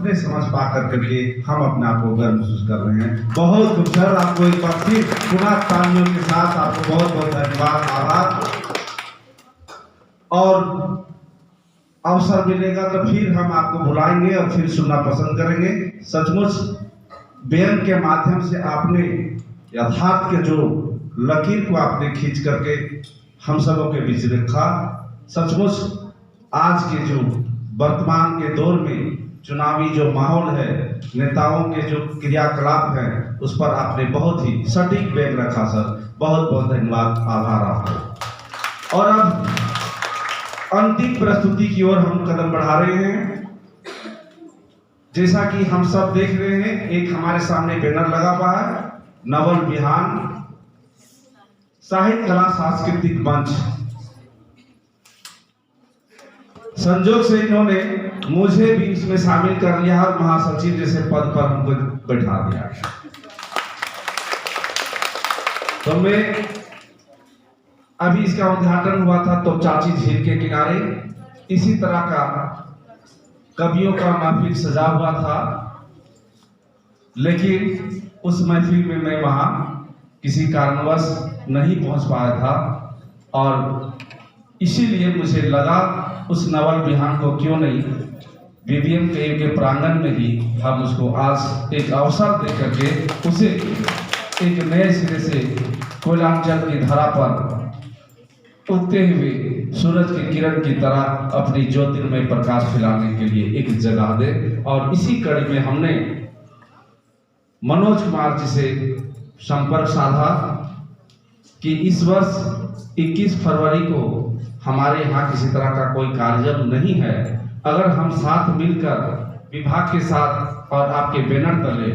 सपने समझ पा करके हम अपने आप को गर्व महसूस कर रहे हैं। बहुत खूबसूरत। आपको एक बार फिर पुनः तालियों के साथ आपको बहुत बहुत धन्यवाद, आभार। और अवसर मिलेगा तो फिर हम आपको बुलाएंगे और फिर सुनना पसंद करेंगे। सचमुच बेन के माध्यम से आपने यथार्थ के जो लकीर को आपने खींच करके हम सबों के बीच रखा। सचमुच आज के जो वर्तमान के दौर में चुनावी जो माहौल है, नेताओं के जो क्रियाकलाप हैं, उस पर आपने बहुत ही सटीक वेग रखा सर। बहुत बहुत धन्यवाद, आभार आपका। और अब अंतिम प्रस्तुति की ओर हम कदम बढ़ा रहे हैं। जैसा कि हम सब देख रहे हैं, एक हमारे सामने बैनर लगा हुआ है, नवल विहान साहित्य कला सांस्कृतिक मंच। संजोग से इन्होंने मुझे भी इसमें शामिल कर लिया और महासचिव जैसे पद पर हमको बैठा दिया। तो मैं अभी इसका उद्घाटन हुआ था तो चाची झील के किनारे इसी तरह का कवियों का महफिल सजा हुआ था, लेकिन उस महफिल में मैं वहां किसी कारणवश नहीं पहुंच पाया था और इसीलिए मुझे लगा उस नवल विहान को क्यों नहीं बीबीएम के प्रांगण में ही हम उसको आज एक अवसर दे करके उसे एक नए सिरे से कोयलांचल की धरा पर उगते हुए सूरज की किरण की तरह अपनी ज्योतिर्मय प्रकाश फैलाने के लिए एक जगह दे। और इसी कड़ी में हमने मनोज कुमार जी से संपर्क साधा कि इस वर्ष 21 फरवरी को हमारे यहाँ किसी तरह का कोई कार्यक्रम नहीं है, अगर हम साथ मिलकर विभाग के साथ और आपके बैनर तले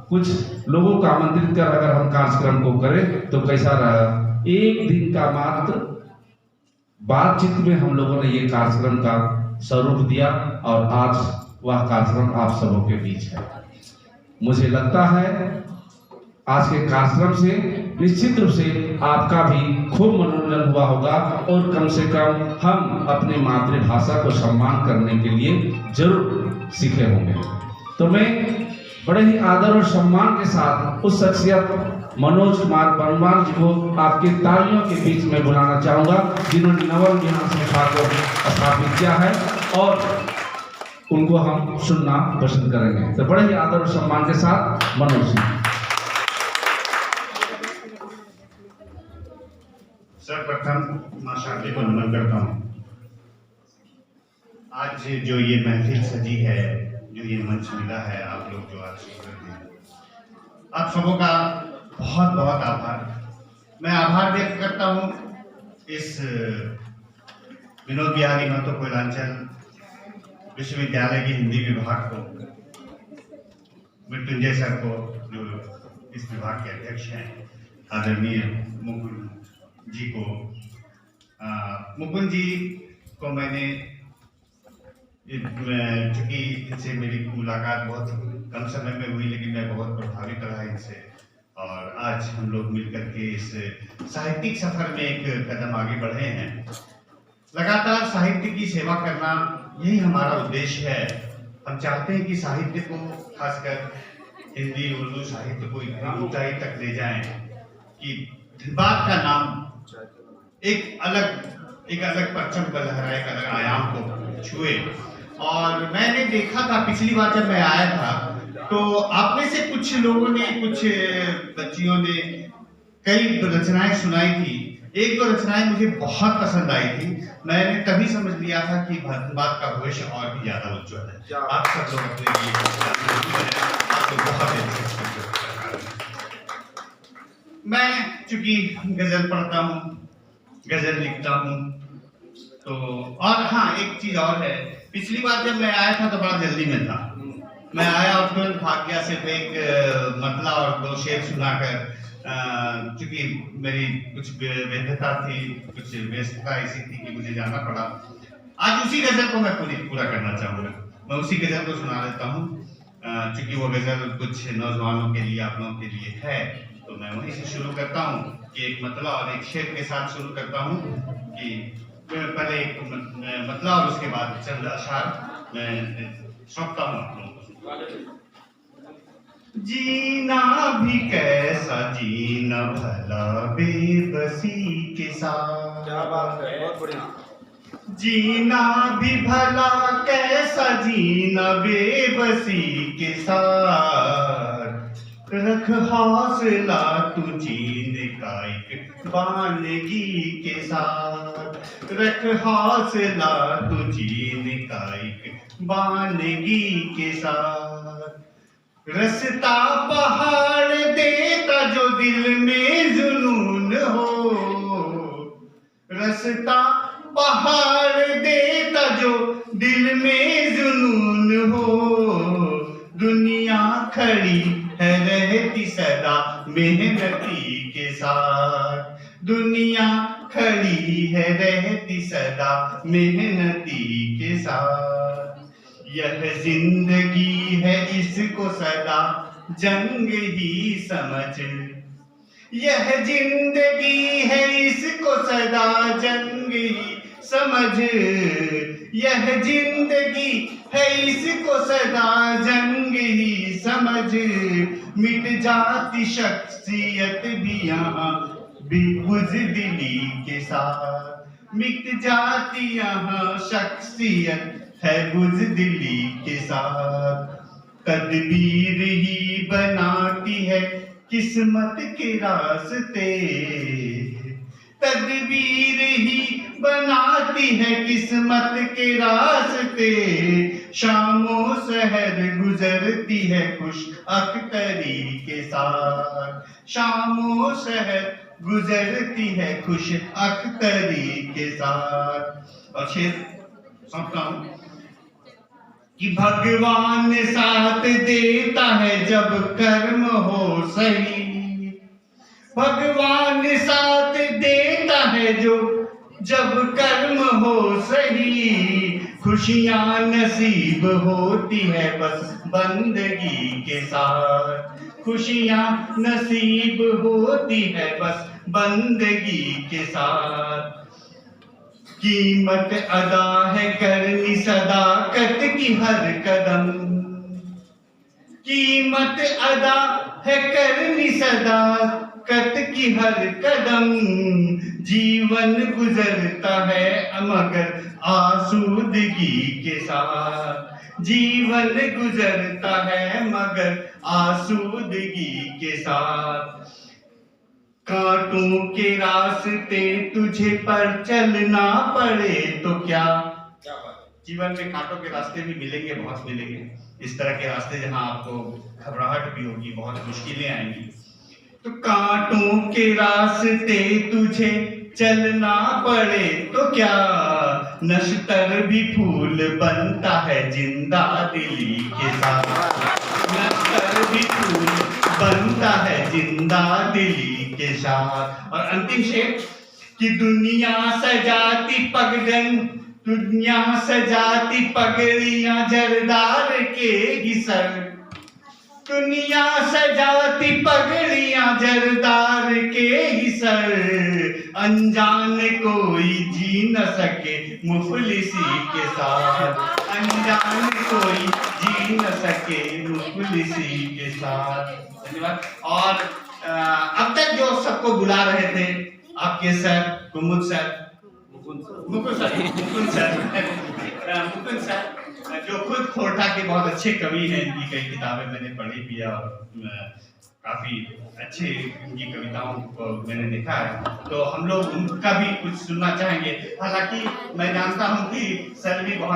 कुछ लोगों को आमंत्रित कर अगर हम कार्यक्रम को करें तो कैसा रहा। एक दिन का मात्र बातचीत में हम लोगों ने ये कार्यक्रम का स्वरूप दिया और आज वह कार्यक्रम आप सबों के बीच है। मुझे लगता है आज के कार्यक्रम से निश्चित रूप से आपका भी खूब मनोरंजन हुआ होगा और कम से कम हम अपनी मातृभाषा को सम्मान करने के लिए जरूर सीखे होंगे। तो मैं बड़े ही आदर और सम्मान के साथ उस शख्सियत मनोज कुमार परमार जी को आपके तालियों के बीच में बुलाना चाहूंगा, जिन्होंने नवल विहान संस्था को स्थापित किया है और उनको हम सुनना पसंद करेंगे। तो बड़े ही आदर और सम्मान के साथ मनोज जी। सर्वप्रथम मां शांति को नमन करता हूँ। आज जो ये महफिल सजी है, जो ये मंच मिला है, आप लोग जो आज आप सबों का बहुत बहुत आभार। मैं आभार व्यक्त करता हूँ इस विनोद बिहारी महतो कोयलांचल विश्वविद्यालय की हिंदी विभाग को, मृत्युंजय सर को जो इस विभाग के अध्यक्ष हैं, आदरणीय मुकुंद जी को। मुकुंद जी को मैंने चूंकि इनसे मेरी मुलाकात बहुत कम समय में हुई, लेकिन मैं बहुत प्रभावित रहा इनसे और आज हम लोग मिलकर के इस साहित्यिक सफर में एक कदम आगे बढ़े हैं। लगातार साहित्य की सेवा करना यही हमारा उद्देश्य है। हम चाहते हैं कि साहित्य को, खासकर हिंदी उर्दू साहित्य को इतनी ऊंचाई तक ले जाएं कि धनबाद का नाम एक अलग परचम पर लहराए, एक अलग आयाम को छुए। और मैंने देखा था पिछली बार जब मैं आया था तो आप में से कुछ लोगों ने, कुछ बच्चियों ने कई रचनाएं सुनाई थी। एक दो रचनाएं मुझे बहुत पसंद आई थी। मैंने तभी समझ लिया था कि धनबाद का भविष्य और भी ज्यादा उज्जवल है। आप सब लोग अपने लिए बहुत। मैं चूंकि गजल पढ़ता हूँ, गजल लिखता हूँ, तो और हाँ एक चीज और है, पिछली बार जब मैं आया था तो बड़ा जल्दी में था। मैं आया और तुरंत भाग गया, सिर्फ एक मतला और दो शेर सुनाकर, क्योंकि मेरी कुछ व्यस्तता थी, कुछ व्यस्तता ऐसी थी कि मुझे जाना पड़ा। आज उसी गजल को मैं पूरा करना चाहूँगा। मैं उसी गजल को सुना देता हूँ, क्योंकि वो गजल कुछ नौजवानों के लिए, आप लोगों के लिए है, तो मैं वहीं से शुरू करता हूँ कि एक मतला और एक शेर के साथ शुरू करता हूँ कि पहले एक मतला और उसके बाद चंद अशार मैं सौंपता हूँ आप लोगों को। जीना भी कैसा जीना भला बेबसी के साथ। क्या बात है, बहुत बढ़िया। जीना भी भला कैसा जीना बेबसी के साथ। रख हौसला तू जीने का एक वानगी के साथ। रख हौसला तू जीने का एक वानगी के साथ। रास्ता पहाड़ देता जो दिल में जुनून हो। रास्ता पहाड़ देता जो दिल में जुनून हो। दुनिया खड़ी है रहती सदा मेहनती के साथ। दुनिया खड़ी है रहती सदा मेहनती के साथ। यह जिंदगी है इसको सदा जंग ही समझ। यह जिंदगी है इसको सदा जंग ही समझ। यह जिंदगी है इसको सदा जंग ही समझ। मिट जाती शख्सियत भी यहाँ बुज़दिली के साथ। मिट जाती यहाँ शख्सियत है बुज़दिली के साथ। तदबीर ही बनाती है किस्मत के रास्ते। तदबीर ही बनाती है किस्मत के रास्ते। शामों सहर गुजरती है खुश अख्तरी के साथ। शामों सहर गुजरती है खुश अख्तरी के साथ। और शेर सुनता हूं कि भगवान साथ देता है जब कर्म हो सही। भगवान साथ देता है जो जब कर्म हो सही। खुशियां नसीब होती है बस बंदगी के साथ। खुशियां नसीब होती है बस बंदगी के साथ। कीमत अदा है करनी सदाकत की हर कदम। कीमत अदा है करनी सदाकत की हर कदम। जीवन गुजरता है मगर आसूदगी के साथ। जीवन गुजरता है मगर आसूदगी के साथ। कांटों के रास्ते तुझे पर चलना पड़े तो क्या। जीवन में कांटों के रास्ते भी मिलेंगे, बहुत मिलेंगे। इस तरह के रास्ते जहां आपको घबराहट भी होगी, बहुत मुश्किलें आएंगी। तो कांटों के रास्ते तुझे चलना पड़े तो क्या। नश्तर भी फूल बनता है जिंदा दिली के साथ। नश्तर भी फूल बनता है जिंदा दिली के साथ। और अंतिम शेर कि दुनिया सजाती पगडन। दुनिया सजाती पगड़ियां जरदार के ही सर। दुनिया सजाती पगड़ियां जरदार के ही सर। अनजान कोई जी न सके मुफलिसी के साथ। अनजान कोई जी न सके मुफलिसी के साथ। धन्यवाद। और अब तक जो सबको बुला रहे थे आपके सर कुमुद सर, मुकुंद सर जो खुद खोरठा के बहुत अच्छे कवि हैं। इनकी कई किताबें मैंने पढ़ी भी और काफी अच्छे इनकी कविताओं को मैंने देखा है। तो हम लोग उनका भी कुछ सुनना चाहेंगे। हालांकि मैं जानता हूं कि सर भी बहुत